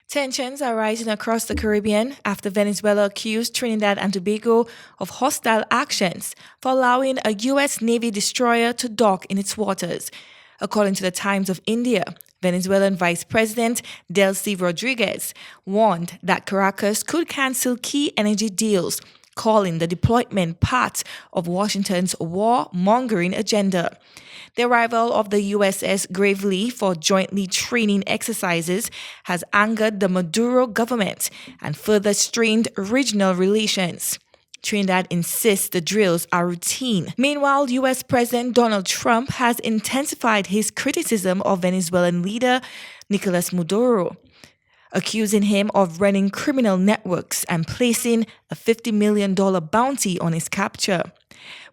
Tensions are rising across the Caribbean after Venezuela accused Trinidad and Tobago of hostile actions for allowing a U.S. Navy destroyer to dock in its waters. According to the Times of India, Venezuelan Vice President Delcy Rodriguez warned that Caracas could cancel key energy deals, calling the deployment part of Washington's war-mongering agenda. The arrival of the USS Gravely for jointly training exercises has angered the Maduro government and further strained regional relations. Trinidad insists the drills are routine. Meanwhile, U.S. President Donald Trump has intensified his criticism of Venezuelan leader Nicolas Maduro, accusing him of running criminal networks and placing a $50 million bounty on his capture.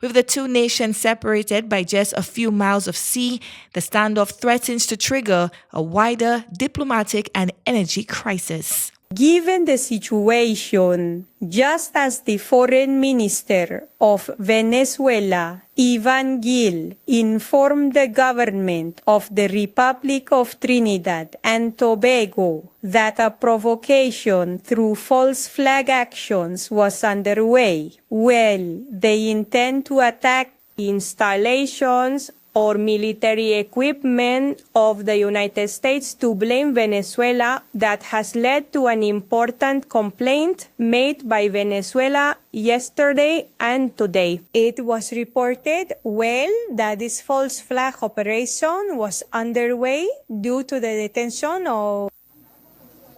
With the two nations separated by just a few miles of sea, the standoff threatens to trigger a wider diplomatic and energy crisis. Given the situation, just as the Foreign Minister of Venezuela, Ivan Gil, informed the government of the Republic of Trinidad and Tobago that a provocation through false flag actions was underway, they intend to attack installations or military equipment of the United States to blame Venezuela, that has led to an important complaint made by Venezuela yesterday and today. It was reported, that this false flag operation was underway due to the detention of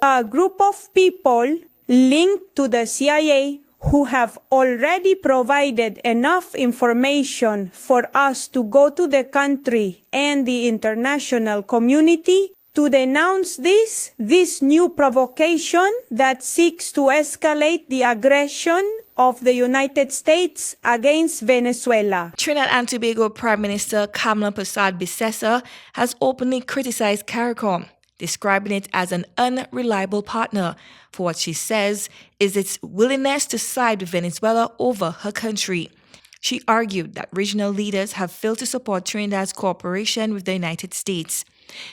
a group of people linked to the CIA who have already provided enough information for us to go to the country and the international community to denounce this new provocation that seeks to escalate the aggression of the United States against Venezuela. Trinidad and Tobago Prime Minister Kamla Persad-Bissessar has openly criticized CARICOM, describing it as an unreliable partner for what she says is its willingness to side with Venezuela over her country. She argued that regional leaders have failed to support Trinidad's cooperation with the United States.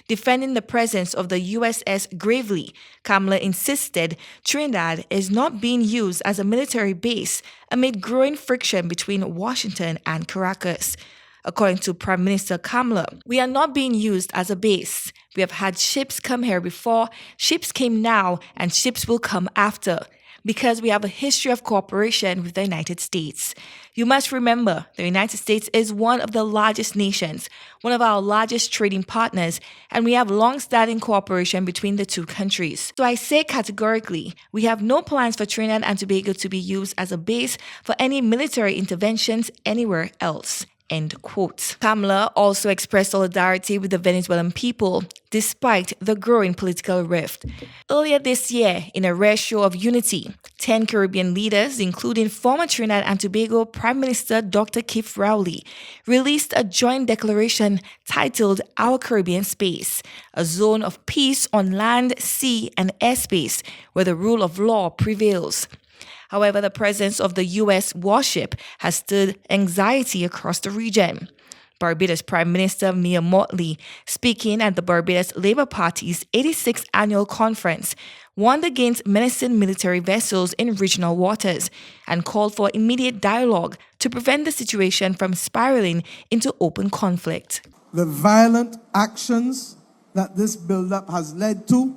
Defending the presence of the USS Gravely, Kamla insisted Trinidad is not being used as a military base amid growing friction between Washington and Caracas. According to Prime Minister Kamla, we are not being used as a base. We have had ships come here before, ships came now, and ships will come after, because we have a history of cooperation with the United States. You must remember, the United States is one of the largest nations, one of our largest trading partners, and we have long-standing cooperation between the two countries. So I say categorically, we have no plans for Trinidad and Tobago to be used as a base for any military interventions anywhere else. End quote. Kamla also expressed solidarity with the Venezuelan people, despite the growing political rift. Earlier this year, in a rare show of unity, 10 Caribbean leaders, including former Trinidad and Tobago Prime Minister Dr. Keith Rowley, released a joint declaration titled Our Caribbean Space, a zone of peace on land, sea, and airspace where the rule of law prevails. However, the presence of the U.S. Warship has stirred anxiety across the region. Barbados Prime Minister Mia Mottley, speaking at the Barbados Labour Party's 86th annual conference, warned against menacing military vessels in regional waters and called for immediate dialogue to prevent the situation from spiraling into open conflict. The violent actions that this buildup has led to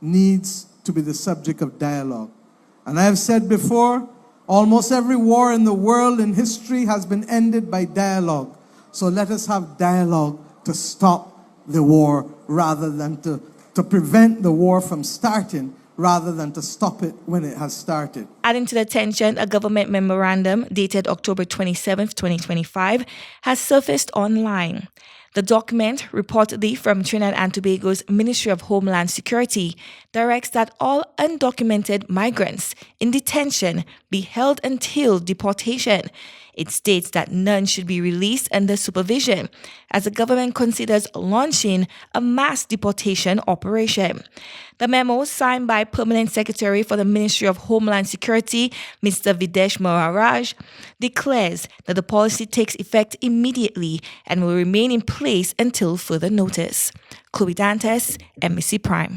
needs to be the subject of dialogue. And I have said before, almost every war in the world in history has been ended by dialogue. So let us have dialogue to stop the war rather than to prevent the war from starting rather than to stop it when it has started. Adding to the tension, a government memorandum dated October 27, 2025, has surfaced online. The document, reportedly from Trinidad and Tobago's Ministry of Homeland Security, directs that all undocumented migrants in detention be held until deportation. It states that none should be released under supervision, as the government considers launching a mass deportation operation. The memo, signed by Permanent Secretary for the Ministry of Homeland Security, Mr. Videsh Maharaj, declares that the policy takes effect immediately and will remain in place until further notice. Chloe Dantes, MBC Prime.